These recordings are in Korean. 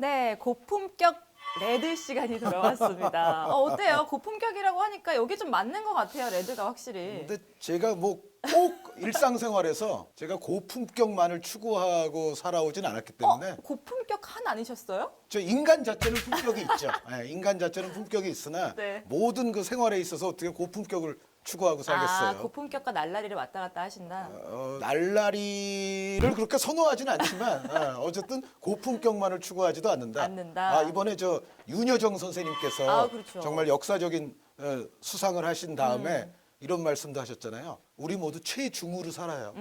네, 고품격 레드 시간이 돌아왔습니다. 어때요? 고품격이라고 하니까 여기 좀 맞는 것 같아요, 레드가 확실히. 근데 제가 뭐 꼭 일상생활에서 제가 고품격만을 추구하고 살아오진 않았기 때문에 고품격 한 아니셨어요? 저 인간 자체는 품격이 있죠. 네, 인간 자체는 품격이 있으나 네. 모든 그 생활에 있어서 어떻게 고품격을 추구하고 살겠어요. 고품격과 날라리를 왔다 갔다 하신다. 날라리를 그렇게 선호하진 않지만 어쨌든 고품격만을 추구하지도 않는다. 않는다. 이번에 저 윤여정 선생님께서 그렇죠. 정말 역사적인 수상을 하신 다음에 이런 말씀도 하셨잖아요. 우리 모두 최중으로 살아요.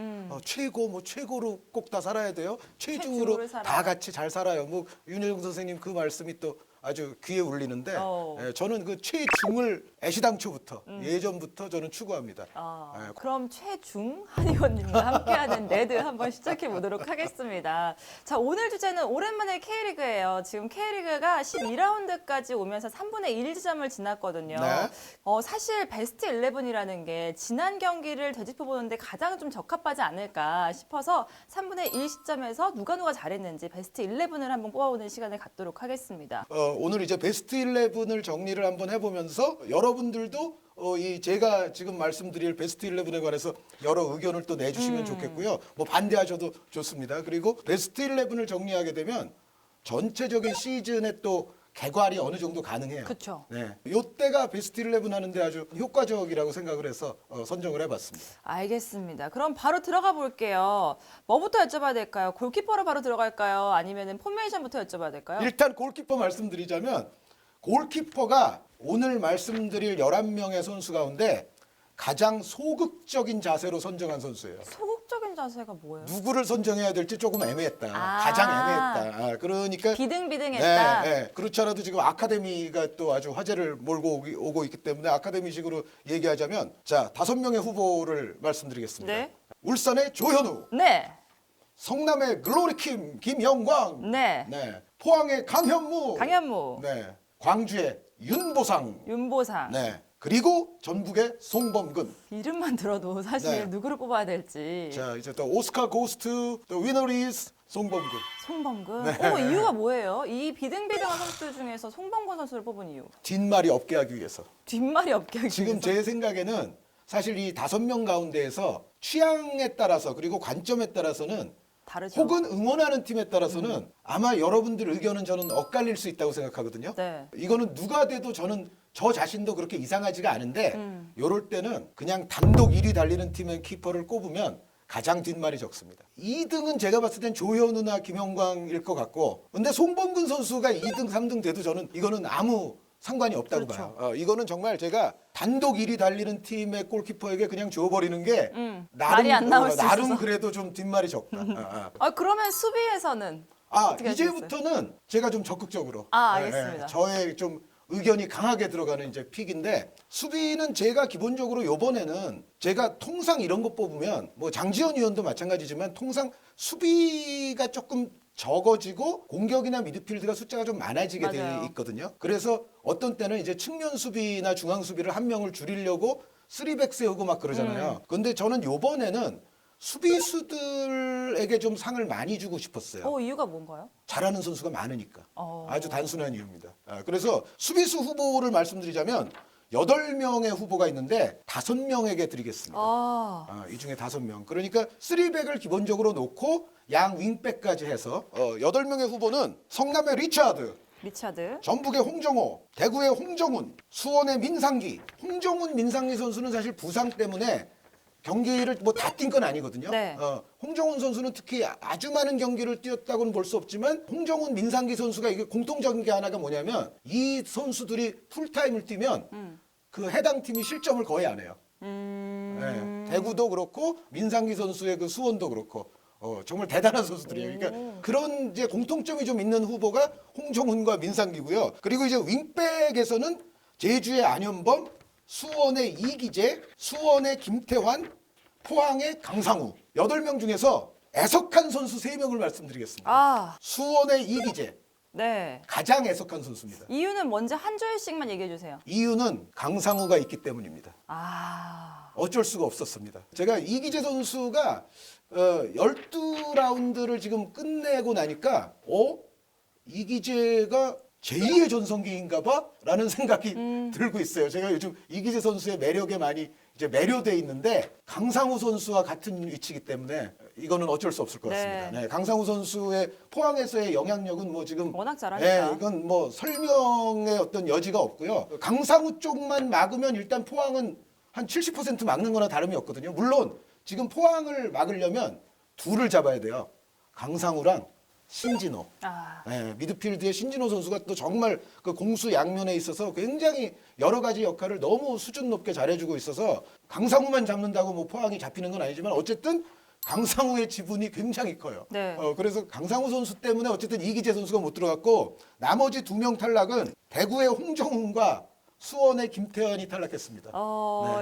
최고 뭐 최고로 꼭 다 살아야 돼요. 최중으로 최중으로 살아요. 다 같이 잘 살아요. 뭐 윤여정 선생님 그 말씀이 또 아주 귀에 울리는데 저는 그 최중을 애시당초부터 예전부터 저는 추구합니다. 그럼 최중 한 의원님과 함께하는 레드 한번 시작해 보도록 하겠습니다. 자, 오늘 주제는 오랜만에 K리그예요. 지금 K리그가 12라운드까지 오면서 3분의 1지점을 지났거든요. 네. 사실 베스트 11이라는 게 지난 경기를 되짚어보는데 가장 좀 적합하지 않을까 싶어서 3분의 1 시점에서 누가 잘했는지 베스트 11을 한번 뽑아보는 시간을 갖도록 하겠습니다. 오늘 이제 베스트 11을 정리를 한번 해보면서 여러분들도 이 제가 지금 말씀드릴 베스트 11에 관해서 여러 의견을 또 내주시면 좋겠고요. 뭐 반대하셔도 좋습니다. 그리고 베스트 11을 정리하게 되면 전체적인 시즌에 또 개괄이 어느 정도 가능해요. 그쵸. 네, 요때가 베스트 11 하는데 아주 효과적이라고 생각을 해서 선정을 해봤습니다. 알겠습니다. 그럼 바로 들어가 볼게요. 뭐부터 여쭤봐야 될까요? 골키퍼로 바로 들어갈까요? 아니면 포메이션부터 여쭤봐야 될까요? 일단 골키퍼 말씀드리자면 골키퍼가 오늘 말씀드릴 11명의 선수 가운데 가장 소극적인 자세로 선정한 선수예요. 소극적인 자세가 뭐예요? 누구를 선정해야 될지 조금 애매했다. 가장 애매했다. 그러니까 비등비등했다. 네. 그렇지 않아도 지금 아카데미가 또 아주 화제를 몰고 오고 있기 때문에 아카데미식으로 얘기하자면 자, 5명의 후보를 말씀드리겠습니다. 네. 울산의 조현우, 네. 성남의 글로리킴 김영광, 네. 네. 포항의 강현무, 강현무, 네. 광주의 윤보상, 윤보상. 네. 그리고 전북의 송범근. 이름만 들어도 사실 네. 누구를 뽑아야 될지. 자, 이제 또 오스카 고스트, 또 위너 이즈 송범근. 송범근. 네. 이유가 뭐예요? 이 비등비등한 선수들 중에서 송범근 선수를 뽑은 이유. 뒷말이 없게 하기 위해서. 뒷말이 없게 하기 지금 위해서. 제 생각에는 사실 이 5명 가운데에서 취향에 따라서 그리고 관점에 따라서는 다르죠. 혹은 응원하는 팀에 따라서는 아마 여러분들 의견은 저는 엇갈릴 수 있다고 생각하거든요. 네. 이거는 누가 돼도 저는 저 자신도 그렇게 이상하지가 않은데 요럴 때는 그냥 단독 1위 달리는 팀의 키퍼를 꼽으면 가장 뒷말이 적습니다. 2등은 제가 봤을 땐 조현우나 김영광일 것 같고 근데 송범근 선수가 2등, 3등 돼도 저는 이거는 아무 상관이 없다고 그렇죠. 봐요. 이거는 정말 제가 단독 1위 달리는 팀의 골키퍼에게 그냥 줘버리는 게 말이 안 나올 수 나름 있어서. 그래도 좀 뒷말이 적다. 그러면 수비에서는 어떻게 하시겠어요? 이제부터는 제가 좀 적극적으로 알겠습니다. 저의 좀 의견이 강하게 들어가는 이제 픽인데 수비는 제가 기본적으로 요번에는 제가 통상 이런 거 뽑으면 뭐 장지현 의원도 마찬가지지만 통상 수비가 조금 적어지고 공격이나 미드필드가 숫자가 좀 많아지게 맞아요. 돼 있거든요. 그래서 어떤 때는 이제 측면 수비나 중앙 수비를 한 명을 줄이려고 3백 세우고 막 그러잖아요. 근데 저는 요번에는 수비수들에게 좀 상을 많이 주고 싶었어요. 이유가 뭔가요? 잘하는 선수가 많으니까. 아주 단순한 이유입니다. 그래서 수비수 후보를 말씀드리자면 8명의 후보가 있는데 5명에게 드리겠습니다. 이 중에 5명. 그러니까 3백을 기본적으로 놓고 양 윙백까지 해서 8명의 후보는 성남의 리차드, 전북의 홍정호, 대구의 홍정훈, 수원의 민상기. 홍정훈, 민상기 선수는 사실 부상 때문에 경기를 뭐 다 뛴 건 아니거든요. 네. 홍정훈 선수는 특히 아주 많은 경기를 뛰었다고는 볼 수 없지만 홍정훈, 민상기 선수가 이게 공통적인 게 하나가 뭐냐면 이 선수들이 풀타임을 뛰면 그 해당 팀이 실점을 거의 안 해요. 네. 대구도 그렇고 민상기 선수의 그 수원도 그렇고 정말 대단한 선수들이에요. 그러니까 그런 이제 공통점이 좀 있는 후보가 홍정훈과 민상기고요. 그리고 이제 윙백에서는 제주의 안현범, 수원의 이기재, 수원의 김태환, 포항의 강상우 8명 중에서 애석한 선수 3명을 말씀드리겠습니다. 수원의 이기재 네. 가장 애석한 선수입니다. 이유는 먼저 한 줄씩만 얘기해 주세요. 이유는 강상우가 있기 때문입니다. 어쩔 수가 없었습니다. 제가 이기재 선수가 12라운드를 지금 끝내고 나니까 이기재가 제2의 전성기인가 봐라는 생각이 들고 있어요. 제가 요즘 이기재 선수의 매력에 많이 이제 매료돼 있는데 강상우 선수와 같은 위치이기 때문에 이거는 어쩔 수 없을 것 같습니다. 네. 네, 강상우 선수의 포항에서의 영향력은 뭐 지금 워낙 잘하니까. 네, 이건 뭐 설명의 어떤 여지가 없고요. 강상우 쪽만 막으면 일단 포항은 한 70% 막는 거나 다름이 없거든요. 물론 지금 포항을 막으려면 둘을 잡아야 돼요. 강상우랑 신진호. 아, 네, 미드필드의 신진호 선수가 또 정말 그 공수 양면에 있어서 굉장히 여러 가지 역할을 너무 수준 높게 잘해주고 있어서 강상우만 잡는다고 뭐 포항이 잡히는 건 아니지만 어쨌든 강상우의 지분이 굉장히 커요. 네. 그래서 강상우 선수 때문에 어쨌든 이기재 선수가 못 들어갔고 나머지 2명 탈락은 대구의 홍정훈과 수원의 김태환이 탈락했습니다.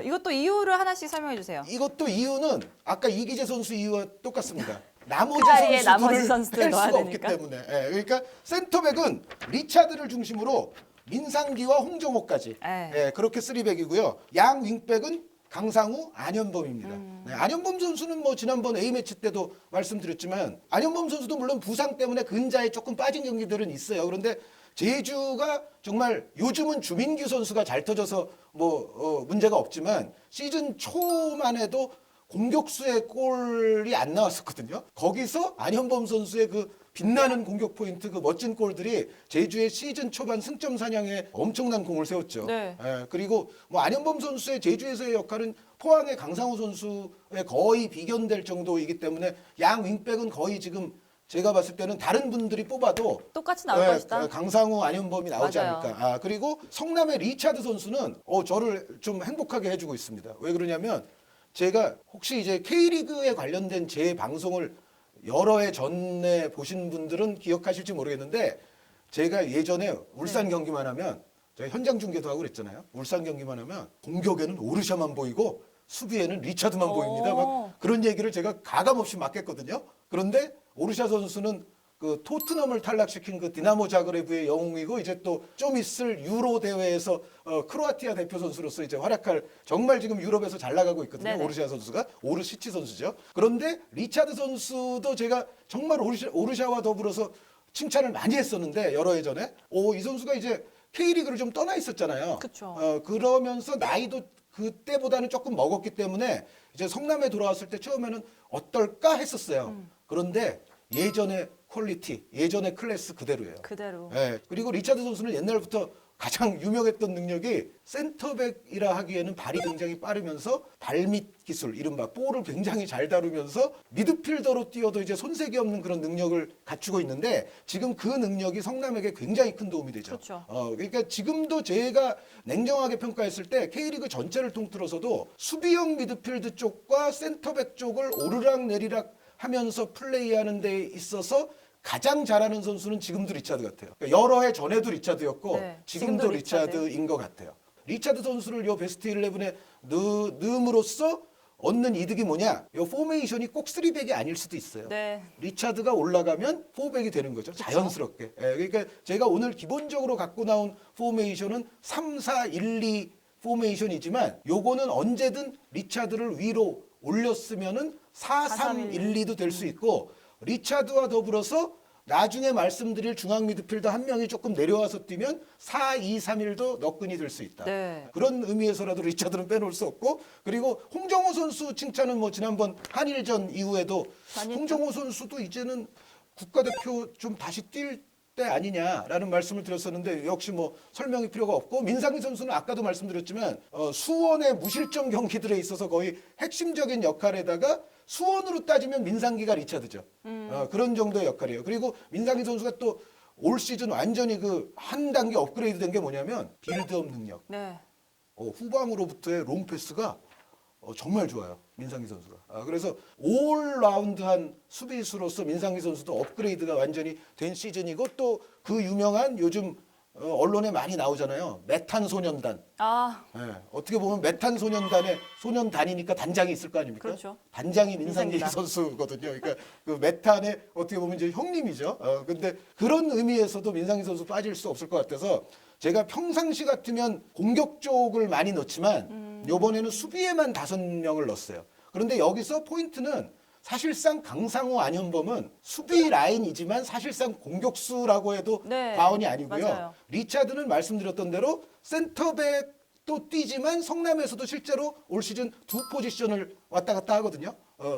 이것도 이유를 하나씩 설명해 주세요. 이것도 이유는 아까 이기재 선수 이유와 똑같습니다. 나머지 그 자리에 나머지 선수들을 선수들 뺄 넣어야 수가 없기 되니까. 때문에. 예, 그러니까 센터백은 리차드를 중심으로 민상기와 홍정호까지 그렇게 3백이고요. 양 윙백은 강상우, 안현범입니다. 네, 안현범 선수는 뭐 지난번 A매치 때도 말씀드렸지만 안현범 선수도 물론 부상 때문에 근자에 조금 빠진 경기들은 있어요. 그런데 제주가 정말 요즘은 주민규 선수가 잘 터져서 뭐 문제가 없지만 시즌 초만 해도 공격수의 골이 안 나왔었거든요. 거기서 안현범 선수의 그 빛나는 공격 포인트, 그 멋진 골들이 제주의 시즌 초반 승점 사냥에 엄청난 공을 세웠죠. 네. 그리고 뭐 안현범 선수의 제주에서의 역할은 포항의 강상우 선수의 거의 비견될 정도이기 때문에 양 윙백은 거의 지금 제가 봤을 때는 다른 분들이 뽑아도 똑같이 나올 것이다. 강상우, 안현범이 나오지 맞아요. 않을까. 그리고 성남의 리차드 선수는 저를 좀 행복하게 해주고 있습니다. 왜 그러냐면 제가 혹시 이제 K리그에 관련된 제 방송을 여러 해 전에 보신 분들은 기억하실지 모르겠는데 제가 예전에 울산 경기만 하면 제가 현장 중계도 하고 그랬잖아요. 울산 경기만 하면 공격에는 오르샤만 보이고 수비에는 리차드만 보입니다. 막 그런 얘기를 제가 가감없이 막 했거든요. 그런데 오르샤 선수는 그 토트넘을 탈락시킨 그 디나모 자그레브의 영웅이고 이제 또 좀 있을 유로 대회에서 크로아티아 대표 선수로서 이제 활약할 정말 지금 유럽에서 잘 나가고 있거든요. 네네. 오르샤 선수가 오르시치 선수죠. 그런데 리차드 선수도 제가 정말 오르샤와 더불어서 칭찬을 많이 했었는데 여러 해 전에 이 선수가 이제 K리그를 좀 떠나 있었잖아요. 그쵸. 그러면서 나이도 그때보다는 조금 먹었기 때문에 이제 성남에 돌아왔을 때 처음에는 어떨까 했었어요. 그런데 예전의 퀄리티, 예전의 클래스 그대로예요. 그대로. 그리고 리차드 선수는 옛날부터 가장 유명했던 능력이 센터백이라 하기에는 발이 굉장히 빠르면서 발밑 기술, 이른바 볼을 굉장히 잘 다루면서 미드필더로 뛰어도 이제 손색이 없는 그런 능력을 갖추고 있는데 지금 그 능력이 성남에게 굉장히 큰 도움이 되죠. 그렇죠. 그러니까 지금도 제가 냉정하게 평가했을 때 K리그 전체를 통틀어서도 수비형 미드필드 쪽과 센터백 쪽을 오르락 내리락 하면서 플레이하는 데 있어서 가장 잘하는 선수는 지금도 리차드 같아요. 그러니까 여러 해 전에도 리차드였고 네, 지금도 지금도 리차드. 리차드인 것 같아요. 리차드 선수를 요 베스트 11에 넣음으로써 얻는 이득이 뭐냐? 요 포메이션이 꼭 3백이 아닐 수도 있어요. 네. 리차드가 올라가면 4백이 되는 거죠. 자연스럽게. 그러니까 제가 오늘 기본적으로 갖고 나온 포메이션은 3-4-1-2 포메이션이지만 요거는 언제든 리차드를 위로 올렸으면은 4-3-1-2도 될 수 있고 리차드와 더불어서 나중에 말씀드릴 중앙 미드필더 한 명이 조금 내려와서 뛰면 4-2-3-1도 너끈이 될 수 있다. 네. 그런 의미에서라도 리차드는 빼놓을 수 없고 그리고 홍정호 선수 칭찬은 뭐 지난번 한일전 이후에도 많이 홍정호 선수도 이제는 국가대표 좀 다시 뛸 때 아니냐라는 말씀을 드렸었는데 역시 뭐 설명이 필요가 없고 민상기 선수는 아까도 말씀드렸지만 수원의 무실점 경기들에 있어서 거의 핵심적인 역할에다가 수원으로 따지면 민상기가 리차드죠. 그런 정도의 역할이에요. 그리고 민상기 선수가 또 올 시즌 완전히 그 한 단계 업그레이드 된 게 뭐냐면 빌드업 능력. 네. 후방으로부터의 롱 패스가 정말 좋아요. 민상기 선수가. 그래서 올라운드한 수비수로서 민상기 선수도 업그레이드가 완전히 된 시즌이고 또 그 유명한 요즘 언론에 많이 나오잖아요. 메탄 소년단. 어떻게 보면 메탄 소년단의 소년단이니까 단장이 있을 거 아닙니까? 그렇죠. 단장이 민상기 민상기다. 선수거든요. 그러니까 그 메탄의 어떻게 보면 이제 형님이죠. 근데 그런 의미에서도 민상기 선수 빠질 수 없을 것 같아서 제가 평상시 같으면 공격 쪽을 많이 넣지만 요번에는 수비에만 5명을 넣었어요. 그런데 여기서 포인트는 사실상 강상우, 안현범은 수비 라인이지만 사실상 공격수라고 해도 네, 과언이 아니고요. 맞아요. 리차드는 말씀드렸던 대로 센터백도 뛰지만 성남에서도 실제로 올 시즌 두 포지션을 왔다 갔다 하거든요.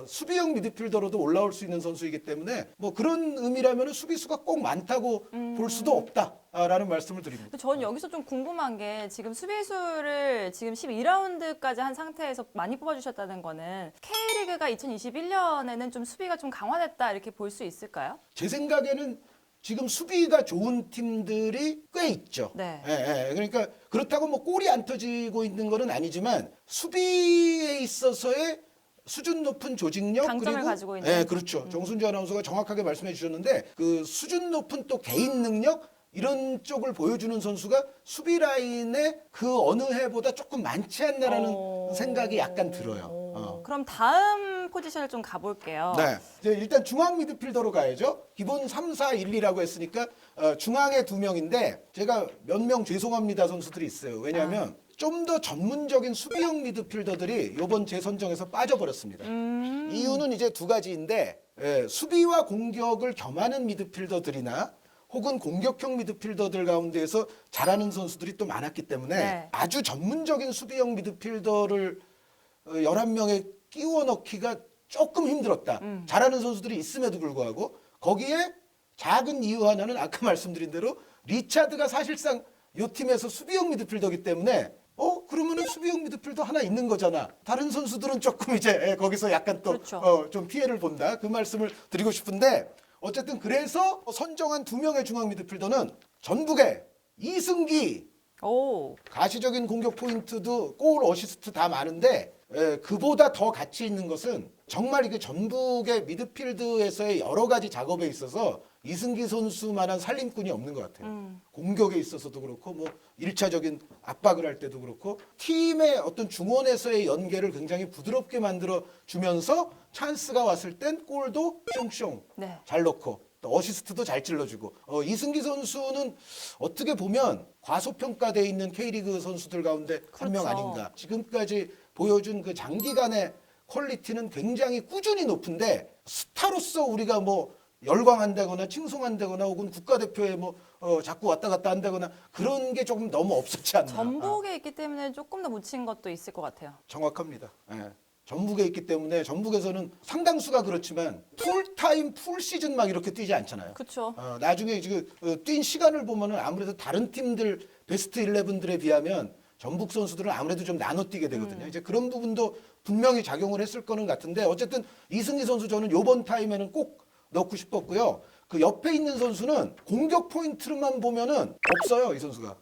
수비형 미드필더로도 올라올 수 있는 선수이기 때문에 뭐 그런 의미라면 수비수가 꼭 많다고 볼 수도 없다라는 말씀을 드립니다. 근데 저는 여기서 좀 궁금한 게 지금 수비수를 지금 12라운드까지 한 상태에서 많이 뽑아주셨다는 거는 K리그가 2021년에는 좀 수비가 좀 강화됐다 이렇게 볼 수 있을까요? 제 생각에는 지금 수비가 좋은 팀들이 꽤 있죠. 네. 예. 그러니까 그렇다고 뭐 골이 안 터지고 있는 거는 아니지만 수비에 있어서의 수준 높은 조직력 강점을 그리고 가지고 있는. 예, 그렇죠. 정순주 아나운서가 정확하게 말씀해 주셨는데 그 수준 높은 또 개인 능력 이런 쪽을 보여주는 선수가 수비 라인에 그 어느 해보다 조금 많지 않나라는 생각이 약간 들어요. 그럼 다음 포지션을 좀 가볼게요. 네. 이제 일단 중앙 미드필더로 가야죠. 기본 3, 4, 1, 2라고 했으니까 중앙에 2명인데 제가 몇 명 죄송합니다 선수들이 있어요. 왜냐하면 좀 더 전문적인 수비형 미드필더들이 이번 재선정에서 빠져버렸습니다. 이유는 이제 두 가지인데 수비와 공격을 겸하는 미드필더들이나 혹은 공격형 미드필더들 가운데에서 잘하는 선수들이 또 많았기 때문에 네. 아주 전문적인 수비형 미드필더를 11명에 끼워 넣기가 조금 힘들었다. 잘하는 선수들이 있음에도 불구하고 거기에 작은 이유 하나는 아까 말씀드린 대로 리차드가 사실상 이 팀에서 수비형 미드필더이기 때문에 그러면은 수비형 미드필더 하나 있는 거잖아. 다른 선수들은 조금 이제 거기서 약간 또 그렇죠. 좀 피해를 본다. 그 말씀을 드리고 싶은데 어쨌든 그래서 선정한 2명의 중앙 미드필더는 전북의 이승기 오. 가시적인 공격 포인트도 골 어시스트 다 많은데 그보다 더 가치 있는 것은 정말 이게 전북의 미드필드에서의 여러 가지 작업에 있어서 이승기 선수만한 살림꾼이 없는 것 같아요. 공격에 있어서도 그렇고 뭐 1차적인 압박을 할 때도 그렇고 팀의 어떤 중원에서의 연계를 굉장히 부드럽게 만들어 주면서 찬스가 왔을 땐 골도 숑숑 네. 잘 넣고 또 어시스트도 잘 찔러주고 이승기 선수는 어떻게 보면 과소평가돼 있는 K리그 선수들 가운데 한 명 그렇죠. 아닌가. 지금까지 보여준 그 장기간의 퀄리티는 굉장히 꾸준히 높은데 스타로서 우리가 뭐 열광한다거나 칭송한다거나 혹은 국가대표에 뭐 자꾸 왔다 갔다 한다거나 그런 게 조금 너무 없었지 않나. 전북에 있기 때문에 조금 더 묻힌 것도 있을 것 같아요. 정확합니다. 예. 전북에 있기 때문에 전북에서는 상당수가 그렇지만 풀타임 풀시즌 막 이렇게 뛰지 않잖아요. 그렇죠. 나중에 지금 뛴 시간을 보면은 아무래도 다른 팀들 베스트 11들에 비하면 전북 선수들은 아무래도 좀 나눠 뛰게 되거든요. 이제 그런 부분도 분명히 작용을 했을 거는 같은데 어쨌든 이승기 선수 저는 요번 타임에는 꼭 넣고 싶었고요. 그 옆에 있는 선수는 공격 포인트만 보면은 없어요, 이 선수가.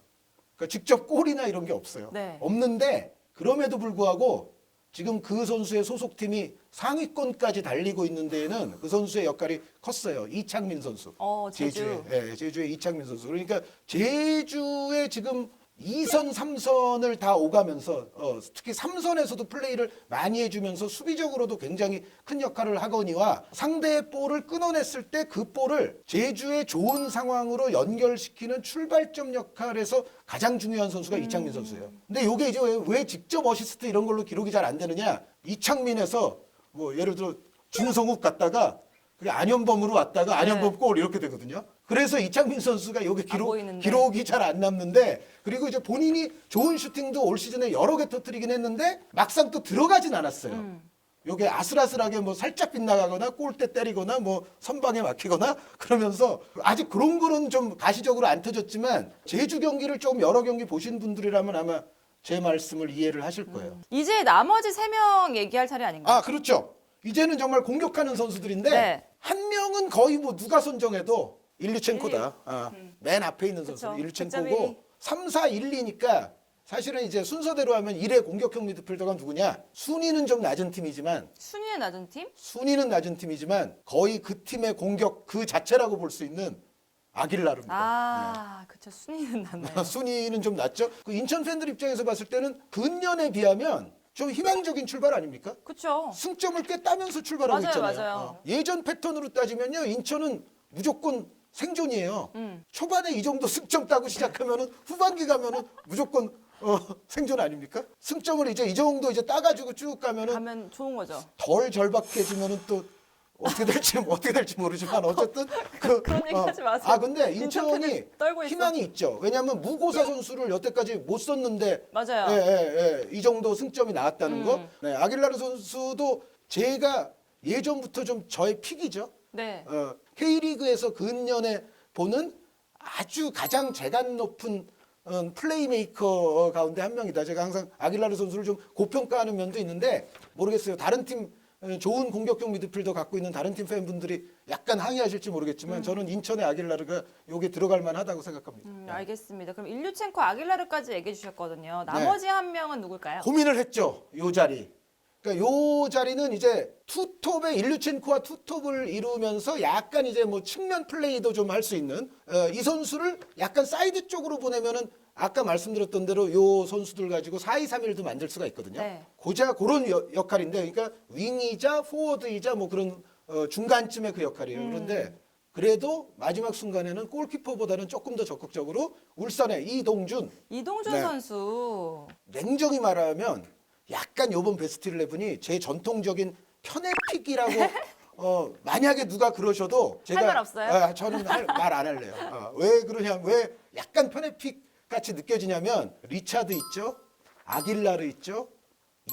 그러니까 직접 골이나 이런 게 없어요. 네. 없는데 그럼에도 불구하고 지금 그 선수의 소속팀이 상위권까지 달리고 있는 데에는 그 선수의 역할이 컸어요. 이창민 선수. 제주. 제주의 이창민 선수. 그러니까 제주의 지금 2선, 3선을 다 오가면서 특히 3선에서도 플레이를 많이 해주면서 수비적으로도 굉장히 큰 역할을 하거니와 상대의 볼을 끊어냈을 때 그 볼을 제주의 좋은 상황으로 연결시키는 출발점 역할에서 가장 중요한 선수가 이창민 선수예요. 근데 이게 이제 왜 직접 어시스트 이런 걸로 기록이 잘 안 되느냐? 이창민에서 뭐 예를 들어 중성욱 갔다가 그게 안현범으로 왔다가 안현범 골 이렇게 되거든요. 그래서 이창민 선수가 여기 기록이 잘 안 남는데 그리고 이제 본인이 좋은 슈팅도 올 시즌에 여러 개 터뜨리긴 했는데 막상 또 들어가진 않았어요. 요게 아슬아슬하게 뭐 살짝 빗나가거나 골대 때리거나 뭐 선방에 막히거나 그러면서 아직 그런 거는 좀 가시적으로 안 터졌지만 제주 경기를 조금 여러 경기 보신 분들이라면 아마 제 말씀을 이해를 하실 거예요. 이제 나머지 3명 얘기할 차례 아닌가요? 아, 그렇죠. 이제는 정말 공격하는 선수들인데 네. 한 명은 거의 뭐 누가 선정해도 일류첸코다. 맨 앞에 있는 선수 그쵸. 일류첸코고 3, 4, 1, 2니까 사실은 이제 순서대로 하면 1의 공격형 미드필더가 누구냐? 순위는 좀 낮은 팀이지만 순위의 낮은 팀? 순위는 낮은 팀이지만 거의 그 팀의 공격 그 자체라고 볼 수 있는 아길라르입니다. 그쵸. 순위는 낮네요. 순위는 좀 낮죠. 그 인천 팬들 입장에서 봤을 때는 근년에 비하면 좀 희망적인 출발 아닙니까? 그쵸. 승점을 꽤 따면서 출발하고 맞아요, 있잖아요. 맞아요. 예전 패턴으로 따지면요, 인천은 무조건 생존이에요. 초반에 이 정도 승점 따고 시작하면은 후반기 가면은 무조건 생존 아닙니까? 승점을 이제 이 정도 이제 따가지고 쭉 가면은 좋은 거죠. 덜 절박해지면은 또 어떻게 될지 모르지만 어쨌든 그런 얘기 하지 마세요. 근데 인천이 떨고 있어. 희망이 있죠. 왜냐하면 무고사 선수를 여태까지 못 썼는데 맞아요. 이 정도 승점이 나왔다는 거. 네, 아길라르 선수도 제가 예전부터 좀 저의 픽이죠. 네. K리그에서 근년에 보는 아주 가장 재간 높은 플레이메이커 가운데 한 명이다. 제가 항상 아길라르 선수를 좀 고평가하는 면도 있는데 모르겠어요. 다른 팀 좋은 공격형 미드필더 갖고 있는 다른 팀 팬분들이 약간 항의하실지 모르겠지만 저는 인천의 아길라르가 여기에 들어갈 만하다고 생각합니다. 알겠습니다. 그럼 일류첸코 아길라르까지 얘기해 주셨거든요. 나머지 한 명은 누굴까요? 고민을 했죠. 요 자리. 그러니까 요 자리는 이제 투톱의 일류첸코와 투톱을 이루면서 약간 이제 뭐 측면 플레이도 좀 할 수 있는 이 선수를 약간 사이드 쪽으로 보내면은 아까 말씀드렸던 대로 요 선수들 가지고 4-2-3-1도 만들 수가 있거든요. 네. 고작 그런 역할인데 그러니까 윙이자 포워드이자 뭐 그런 중간쯤의 그 역할이에요. 그런데 그래도 마지막 순간에는 골키퍼보다는 조금 더 적극적으로 울산의 이동준 네. 선수. 냉정히 말하면 약간 요번 베스트 11이 제 전통적인 편애픽이라고 만약에 누가 그러셔도 제가 말 없어요? 저는 말 안 할래요. 왜 그러냐면 왜 약간 편애픽 같이 느껴지냐면 리차드 있죠, 아길라르 있죠,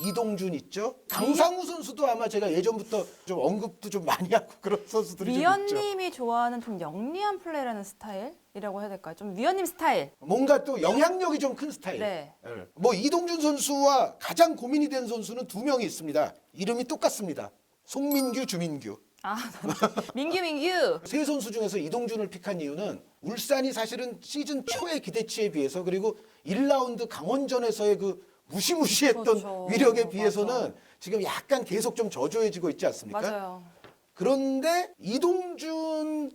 이동준 있죠, 강상우 선수도 아마 제가 예전부터 좀 언급도 좀 많이 하고 그런 선수들이 좀 있죠. 위원님이 좋아하는 좀 영리한 플레이라는 스타일이라고 해야 될까요? 좀 위원님 스타일. 뭔가 또 영향력이 좀 큰 스타일. 네. 뭐 이동준 선수와 가장 고민이 된 선수는 두 명이 있습니다. 이름이 똑같습니다. 송민규, 주민규. 민규. 세 선수 중에서 이동준을 픽한 이유는 울산이 사실은 시즌 초의 기대치에 비해서 그리고 1라운드 강원전에서의 그 무시무시했던 그렇죠. 위력에 비해서는 맞아. 지금 약간 계속 좀 저조해지고 있지 않습니까? 맞아요. 그런데 이동준이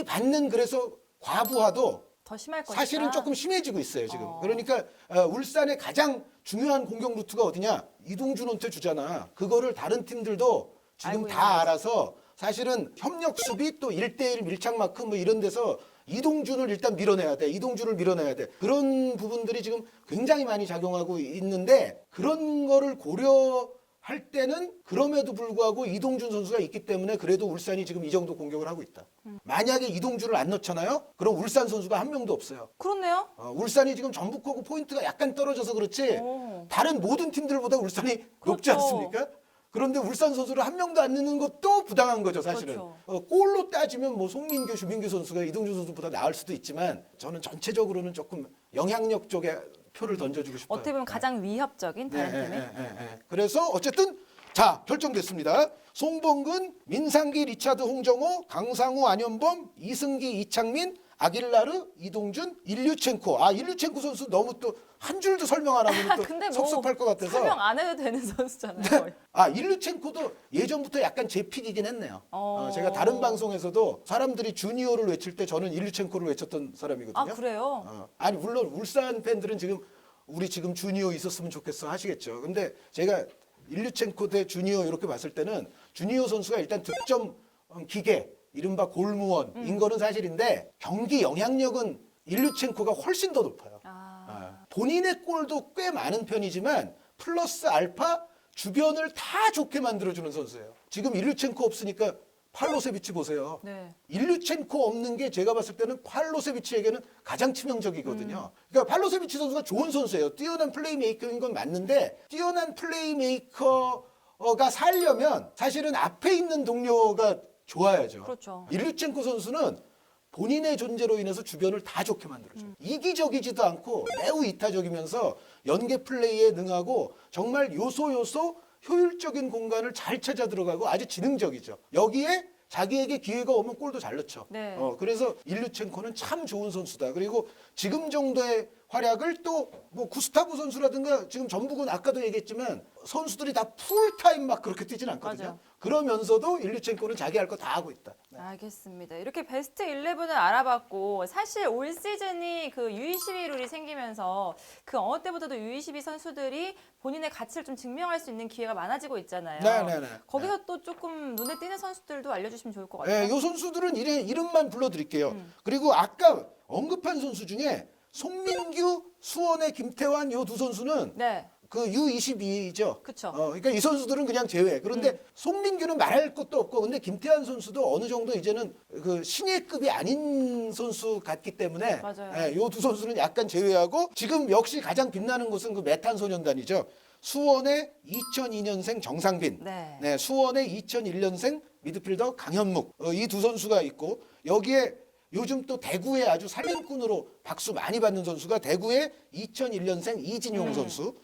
받는 그래서 과부하도 더 심할 것이다. 사실은 조금 심해지고 있어요 지금. 그러니까 울산의 가장 중요한 공격 루트가 어디냐? 이동준한테 주잖아. 그거를 다른 팀들도 지금 알고 다 있는 알아서 사실은 협력 수비 또 1대1 밀착 마크 뭐 이런 데서 이동준을 일단 밀어내야 돼. 이동준을 밀어내야 돼. 그런 부분들이 지금 굉장히 많이 작용하고 있는데 그런 거를 고려할 때는 그럼에도 불구하고 이동준 선수가 있기 때문에 그래도 울산이 지금 이 정도 공격을 하고 있다. 만약에 이동준을 안 넣잖아요? 그럼 울산 선수가 한 명도 없어요. 그렇네요. 울산이 지금 전북하고 포인트가 약간 떨어져서 그렇지 오. 다른 모든 팀들보다 울산이 높지 그렇죠. 않습니까? 그런데 울산 선수를 한 명도 안 넣는 것도 부당한 거죠 사실은. 그렇죠. 골로 따지면 뭐 송민규, 주민규 선수가 이동준 선수보다 나을 수도 있지만 저는 전체적으로는 조금 영향력 쪽에 표를 던져주고 싶어요. 어떻게 보면 가장 위협적인 다른 팀이. 그래서 어쨌든 자 결정됐습니다. 송범근, 민상기, 리차드, 홍정호, 강상우, 안현범, 이승기, 이창민, 아길라르, 이동준, 일류첸코. 일류첸코 선수 너무 또 한 줄도 설명 안 하면 또 근데 뭐 섭섭할 것 같아서. 설명 안 해도 되는 선수잖아요. 거의. 일류첸코도 예전부터 약간 제 픽이긴 했네요. 어. 제가 다른 방송에서도 사람들이 주니어를 외칠 때 저는 일류첸코를 외쳤던 사람이거든요. 그래요? 아니 물론 울산 팬들은 지금 우리 지금 주니어 있었으면 좋겠어 하시겠죠. 근데 제가 일류첸코 대 주니어 이렇게 봤을 때는 주니어 선수가 일단 득점 기계 이른바 골무원인 거는 사실인데 경기 영향력은 일류첸코가 훨씬 더 높아요. 본인의 골도 꽤 많은 편이지만 플러스 알파 주변을 다 좋게 만들어주는 선수예요. 지금 일류첸코 없으니까 팔로세비치 보세요. 네. 일류첸코 없는 게 제가 봤을 때는 팔로세비치에게는 가장 치명적이거든요. 그러니까 팔로세비치 선수가 좋은 선수예요. 뛰어난 플레이메이커인 건 맞는데 뛰어난 플레이메이커가 살려면 사실은 앞에 있는 동료가 좋아야죠. 그렇죠. 일류첸코 선수는 본인의 존재로 인해서 주변을 다 좋게 만들어줘요. 이기적이지도 않고 매우 이타적이면서 연계 플레이에 능하고 정말 요소 효율적인 공간을 잘 찾아 들어가고 아주 지능적이죠. 여기에 자기에게 기회가 오면 골도 잘 넣죠. 네. 그래서 일류첸코는 참 좋은 선수다. 그리고 지금 정도의 활약을 또 뭐 구스타브 선수라든가 지금 전북은 아까도 얘기했지만 선수들이 다 풀타임 막 그렇게 뛰진 않거든요. 맞아요. 그러면서도 일류첸코는 자기 할 거 다 하고 있다. 알겠습니다. 이렇게 베스트 11을 알아봤고 사실 올 시즌이 그 U22 룰이 생기면서 그 어느 때보다도 U22 선수들이 본인의 가치를 좀 증명할 수 있는 기회가 많아지고 있잖아요. 네네네. 거기서 또 조금 눈에 띄는 선수들도 알려주시면 좋을 것 같아요. 이 선수들은 이름만 불러드릴게요. 그리고 아까 언급한 선수 중에 송민규, 수원의 김태환 요 두 선수는 네. 그 U22죠. 그쵸. 그러니까 이 선수들은 그냥 제외. 그런데 송민규는 말할 것도 없고, 근데 김태환 선수도 어느 정도 이제는 그 신예급이 아닌 선수 같기 때문에 맞아요. 요 두 선수는 약간 제외하고 지금 역시 가장 빛나는 곳은 그 메탄소년단이죠. 수원의 2002년생 정상빈, 네. 수원의 2001년생 미드필더 강현묵 이 두 선수가 있고 여기에 요즘 또 대구에 아주 살림꾼으로 박수 많이 받는 선수가 대구의 2001년생 이진용 선수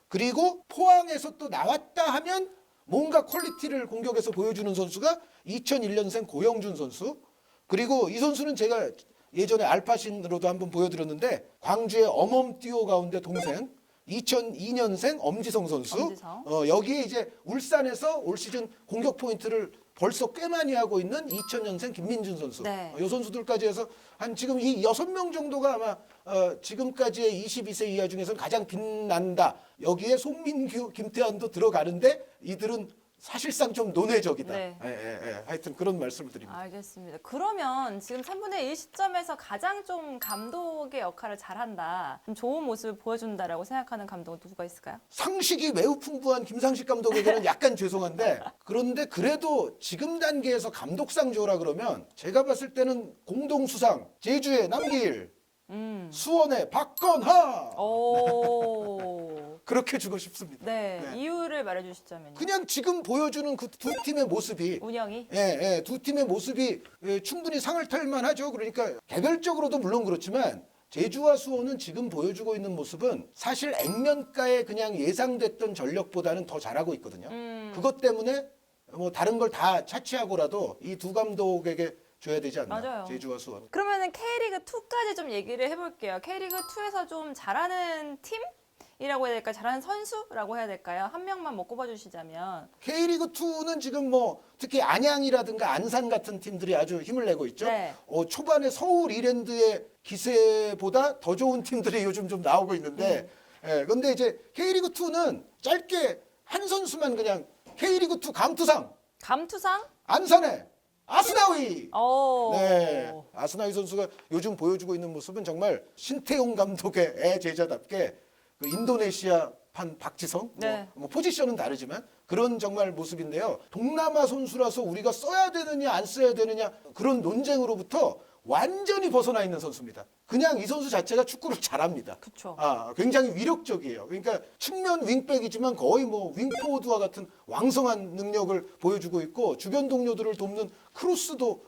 그리고 포항에서 또 나왔다 하면 뭔가 퀄리티를 공격에서 보여주는 선수가 2001년생 고영준 선수 그리고 이 선수는 제가 예전에 알파신으로도 한번 보여드렸는데 광주의 어멈 듀오 가운데 동생 2002년생 엄지성 선수 엄지성. 여기에 이제 울산에서 올 시즌 공격 포인트를 벌써 꽤 많이 하고 있는 2000년생 김민준 선수. 네. 이 선수들까지 해서 한 지금 이 6명 정도가 아마 지금까지의 22세 이하 중에서는 가장 빛난다. 여기에 송민규, 김태환도 들어가는데 이들은 사실상 좀 논외적이다. 네. 하여튼 그런 말씀을 드립니다. 알겠습니다. 그러면 지금 3분의 1 시점에서 가장 좀 감독의 역할을 잘한다, 좀 좋은 모습을 보여준다라고 생각하는 감독은 누구가 있을까요? 상식이 매우 풍부한 김상식 감독에게는 약간 죄송한데 그런데 그래도 지금 단계에서 감독상 줘라 그러면 제가 봤을 때는 공동수상 제주의 남길 수원의 박건하 오. 그렇게 주고 싶습니다. 네. 이유를 말해주시자면요. 그냥 지금 보여주는 그 두 팀의 모습이 운영이. 두 팀의 모습이 충분히 상을 탈 만하죠. 그러니까 개별적으로도 물론 그렇지만 제주와 수원은 지금 보여주고 있는 모습은 사실 액면가에 그냥 예상됐던 전력보다는 더 잘하고 있거든요. 그것 때문에 뭐 다른 걸 다 차치하고라도 이 두 감독에게 줘야 되지 않나. 맞아요. 제주와 수원. 그러면은 K리그 2까지 좀 얘기를 해볼게요. K리그 2에서 좀 잘하는 팀이라고 해야 될까요? 잘하는 선수라고 해야 될까요? 한 명만 뭐 꼽아주시자면. K리그 2는 지금 뭐 특히 안양이라든가 안산 같은 팀들이 아주 힘을 내고 있죠. 네. 초반에 서울 이랜드의 기세보다 더 좋은 팀들이 요즘 좀 나오고 있는데, 근데 이제 K리그 2는 짧게 한 선수만 그냥 K리그 2 감투상 감투상? 안산의 아스나위. 오. 네, 아스나위 선수가 요즘 보여주고 있는 모습은 정말 신태용 감독의 제자답게 그 인도네시아판 박지성, 네. 뭐 포지션은 다르지만 그런 정말 모습인데요. 동남아 선수라서 우리가 써야 되느냐 안 써야 되느냐 그런 논쟁으로부터 완전히 벗어나 있는 선수입니다. 그냥 이 선수 자체가 축구를 잘합니다. 그쵸. 굉장히 위력적이에요. 그러니까 측면 윙백이지만 거의 뭐 윙포워드와 같은 왕성한 능력을 보여주고 있고 주변 동료들을 돕는 크로스도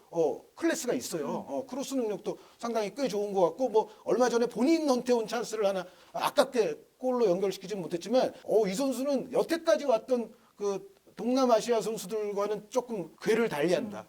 클래스가 있어요. 크로스 능력도 상당히 꽤 좋은 것 같고 뭐 얼마 전에 본인 헌태온 찬스를 하나 아깝게 골로 연결시키지는 못했지만 이 선수는 여태까지 왔던 그 동남아시아 선수들과는 조금 궤를 달리한다.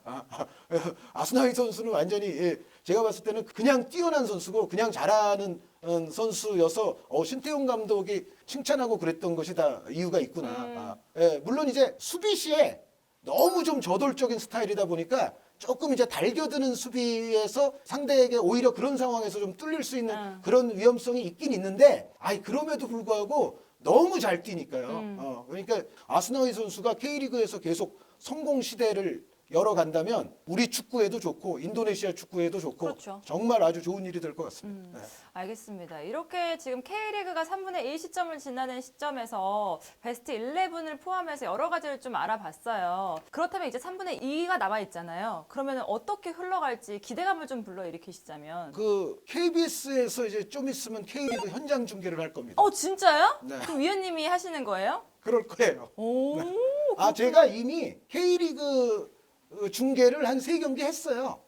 아스나위 선수는 완전히 제가 봤을 때는 그냥 뛰어난 선수고 그냥 잘하는 선수여서 신태용 감독이 칭찬하고 그랬던 것이 다 이유가 있구나. 물론 이제 수비 시에 너무 좀 저돌적인 스타일이다 보니까 조금 이제 달겨드는 수비에서 상대에게 오히려 그런 상황에서 좀 뚫릴 수 있는 그런 위험성이 있긴 있는데 그럼에도 불구하고 너무 잘 뛰니까요. 그러니까 아스나위 선수가 K리그에서 계속 성공 시대를 열어간다면 우리 축구에도 좋고 인도네시아 축구에도 좋고 그렇죠. 정말 아주 좋은 일이 될 것 같습니다. 네. 알겠습니다. 이렇게 지금 K리그가 3분의 1 시점을 지나는 시점에서 베스트 11을 포함해서 여러 가지를 좀 알아봤어요. 그렇다면 이제 3분의 2가 남아있잖아요. 그러면 어떻게 흘러갈지 기대감을 좀 불러일으키시자면. 그 KBS에서 이제 좀 있으면 K리그 현장 중계를 할 겁니다. 진짜요? 네. 그럼 위원님이 하시는 거예요? 그럴 거예요. 오. 제가 이미 K리그 중계를 한 3경기 했어요.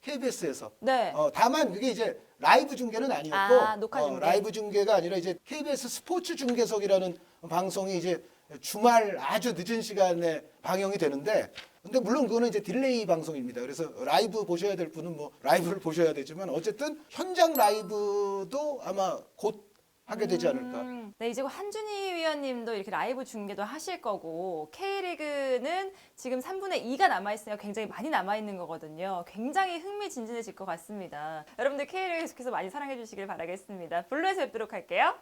KBS에서. 네. 다만 그게 이제 라이브 중계는 아니었고 녹화 중계. 라이브 중계가 아니라 이제 KBS 스포츠 중계석이라는 방송이 이제 주말 아주 늦은 시간에 방영이 되는데 근데 물론 그거는 이제 딜레이 방송입니다. 그래서 라이브 보셔야 될 분은 뭐 라이브를 보셔야 되지만 어쨌든 현장 라이브도 아마 곧 하게 되지 않을까. 네, 이제 한준희 위원님도 이렇게 라이브 중계도 하실 거고 K리그는 지금 3분의 2가 남아있으니까 굉장히 많이 남아있는 거거든요. 굉장히 흥미진진해질 것 같습니다. 여러분들 K리그 계속해서 많이 사랑해 주시길 바라겠습니다. 블루에서 뵙도록 할게요.